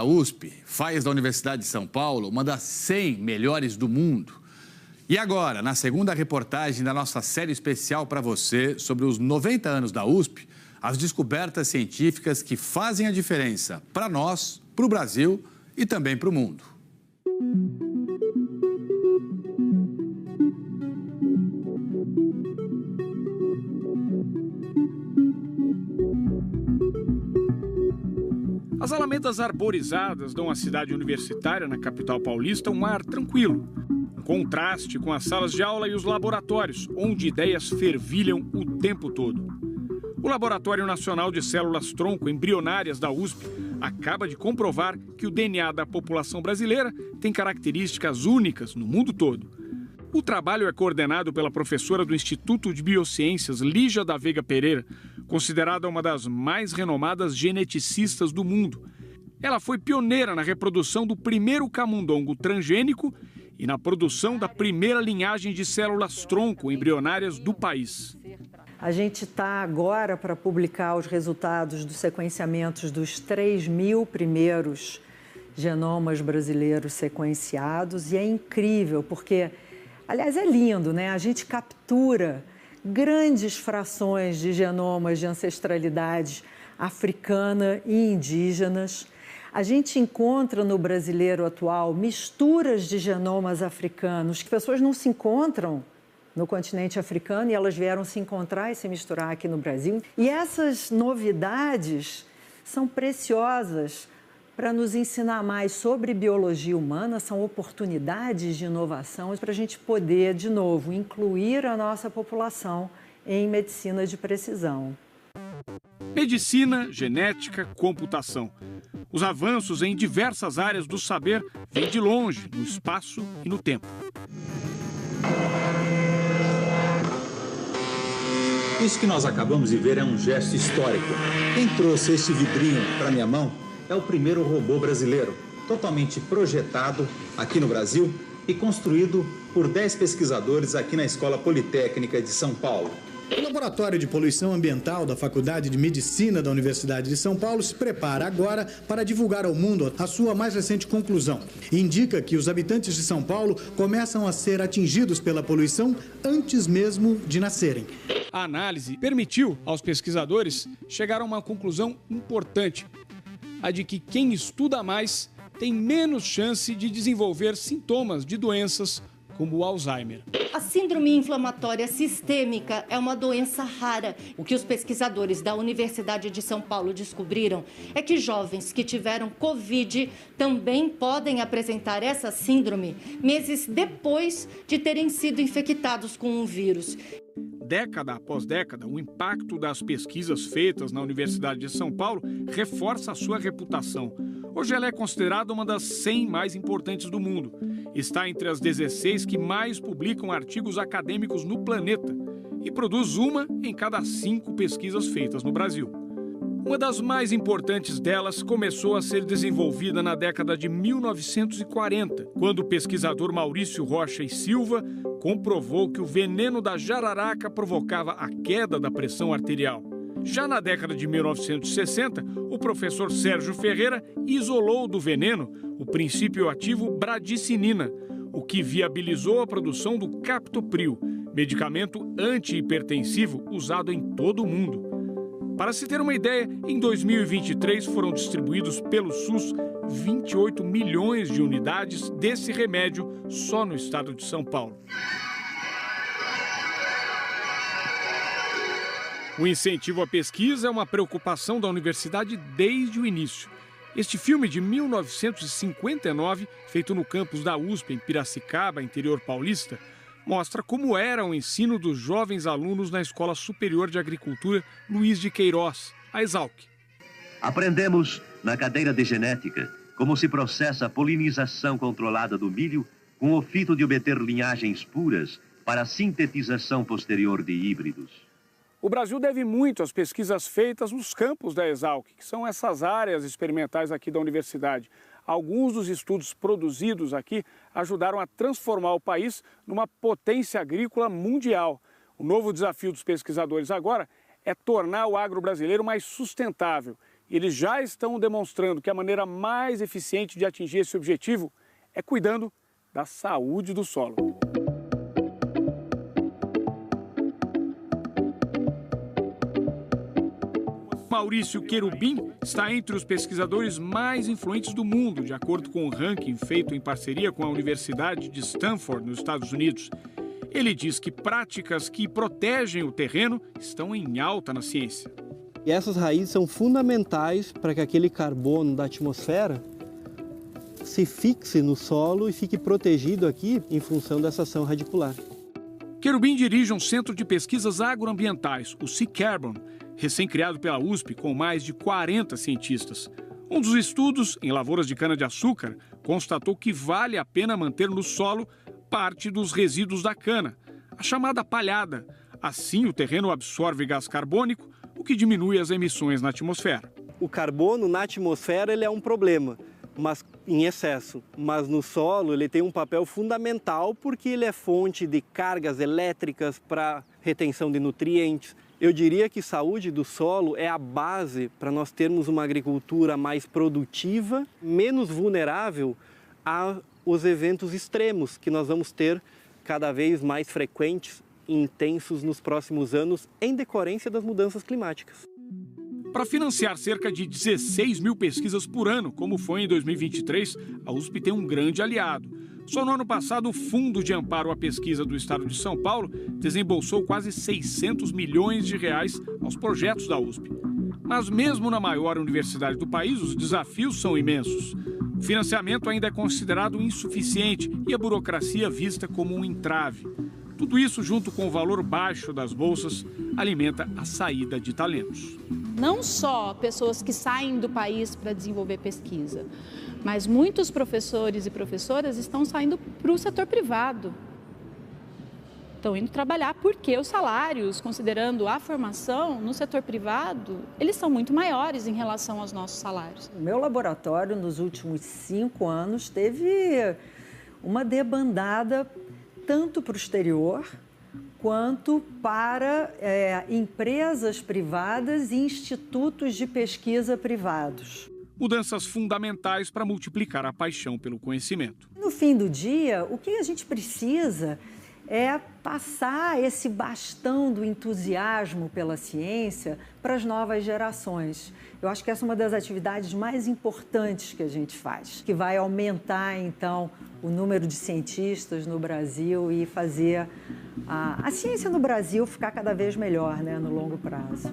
A USP faz da Universidade de São Paulo uma das 100 melhores do mundo. E agora, na segunda reportagem da nossa série especial para você sobre os 90 anos da USP, as descobertas científicas que fazem a diferença para nós, para o Brasil e também para o mundo. As alamedas arborizadas dão à cidade universitária, na capital paulista, um ar tranquilo. Um contraste com as salas de aula e os laboratórios, onde ideias fervilham o tempo todo. O Laboratório Nacional de Células-Tronco Embrionárias da USP acaba de comprovar que o DNA da população brasileira tem características únicas no mundo todo. O trabalho é coordenado pela professora do Instituto de Biociências, Lígia da Veiga Pereira, considerada uma das mais renomadas geneticistas do mundo. Ela foi pioneira na reprodução do primeiro camundongo transgênico e na produção da primeira linhagem de células-tronco embrionárias do país. A gente está agora para publicar os resultados dos sequenciamentos dos 3.000 primeiros genomas brasileiros sequenciados e é incrível porque, aliás, é lindo, né? A gente captura grandes frações de genomas de ancestralidade africana e indígenas. A gente encontra no brasileiro atual misturas de genomas africanos que pessoas não se encontram no continente africano e elas vieram se encontrar e se misturar aqui no Brasil. E essas novidades são preciosas para nos ensinar mais sobre biologia humana, são oportunidades de inovação para a gente poder, de novo, incluir a nossa população em medicina de precisão. Medicina, genética, computação. Os avanços em diversas áreas do saber vêm de longe, no espaço e no tempo. Isso que nós acabamos de ver é um gesto histórico. Quem trouxe este vidrinho para minha mão é o primeiro robô brasileiro, totalmente projetado aqui no Brasil e construído por 10 pesquisadores aqui na Escola Politécnica de São Paulo. O Laboratório de Poluição Ambiental da Faculdade de Medicina da Universidade de São Paulo se prepara agora para divulgar ao mundo a sua mais recente conclusão. Indica que os habitantes de São Paulo começam a ser atingidos pela poluição antes mesmo de nascerem. A análise permitiu aos pesquisadores chegar a uma conclusão importante: a de que quem estuda mais tem menos chance de desenvolver sintomas de doenças como o Alzheimer. A síndrome inflamatória sistêmica é uma doença rara. O que os pesquisadores da Universidade de São Paulo descobriram é que jovens que tiveram Covid também podem apresentar essa síndrome meses depois de terem sido infectados com um vírus. Década após década, o impacto das pesquisas feitas na Universidade de São Paulo reforça a sua reputação. Hoje ela é considerada uma das 100 mais importantes do mundo. Está entre as 16 que mais publicam artigos acadêmicos no planeta e produz uma em cada 5 pesquisas feitas no Brasil. Uma das mais importantes delas começou a ser desenvolvida na década de 1940, quando o pesquisador Maurício Rocha e Silva comprovou que o veneno da jararaca provocava a queda da pressão arterial. Já na década de 1960, o professor Sérgio Ferreira isolou do veneno o princípio ativo bradicinina, o que viabilizou a produção do captopril, medicamento antihipertensivo usado em todo o mundo. Para se ter uma ideia, em 2023 foram distribuídos pelo SUS 28 milhões de unidades desse remédio só no estado de São Paulo. O incentivo à pesquisa é uma preocupação da universidade desde o início. Este filme de 1959, feito no campus da USP, em Piracicaba, interior paulista, mostra como era o ensino dos jovens alunos na Escola Superior de Agricultura Luiz de Queiroz, a ESALC. Aprendemos na cadeira de genética como se processa a polinização controlada do milho com o fito de obter linhagens puras para a sintetização posterior de híbridos. O Brasil deve muito às pesquisas feitas nos campos da ESALC, que são essas áreas experimentais aqui da universidade. Alguns dos estudos produzidos aqui ajudaram a transformar o país numa potência agrícola mundial. O novo desafio dos pesquisadores agora é tornar o agro brasileiro mais sustentável Eles já estão demonstrando que a maneira mais eficiente de atingir esse objetivo é cuidando da saúde do solo. Maurício Querubim está entre os pesquisadores mais influentes do mundo, de acordo com um ranking feito em parceria com a Universidade de Stanford, nos Estados Unidos. Ele diz que práticas que protegem o terreno estão em alta na ciência. E essas raízes são fundamentais para que aquele carbono da atmosfera se fixe no solo e fique protegido aqui em função dessa ação radicular. Querubim dirige um centro de pesquisas agroambientais, o Sea Carbon, recém-criado pela USP, com mais de 40 cientistas. Um dos estudos, em lavouras de cana-de-açúcar, constatou que vale a pena manter no solo parte dos resíduos da cana, a chamada palhada. Assim, o terreno absorve gás carbônico, o que diminui as emissões na atmosfera. O carbono na atmosfera ele é um problema, mas em excesso. Mas no solo ele tem um papel fundamental porque ele é fonte de cargas elétricas para retenção de nutrientes. Eu diria que saúde do solo é a base para nós termos uma agricultura mais produtiva, menos vulnerável aos eventos extremos que nós vamos ter cada vez mais frequentes e intensos nos próximos anos em decorrência das mudanças climáticas. Para financiar cerca de 16 mil pesquisas por ano, como foi em 2023, a USP tem um grande aliado. Só no ano passado, o Fundo de Amparo à Pesquisa do Estado de São Paulo desembolsou quase 600 milhões de reais aos projetos da USP. Mas mesmo na maior universidade do país, os desafios são imensos. O financiamento ainda é considerado insuficiente e a burocracia vista como um entrave. Tudo isso, junto com o valor baixo das bolsas, alimenta a saída de talentos. Não só pessoas que saem do país para desenvolver pesquisa, mas muitos professores e professoras estão saindo para o setor privado. Estão indo trabalhar porque os salários, considerando a formação no setor privado, eles são muito maiores em relação aos nossos salários. O meu laboratório, nos últimos 5 anos, teve uma debandada tanto para o exterior quanto para empresas privadas e institutos de pesquisa privados. Mudanças fundamentais para multiplicar a paixão pelo conhecimento. No fim do dia, o que a gente precisa é passar esse bastão do entusiasmo pela ciência para as novas gerações. Eu acho que essa é uma das atividades mais importantes que a gente faz, que vai aumentar, então, o número de cientistas no Brasil e fazer a ciência no Brasil ficar cada vez melhor, né, no longo prazo.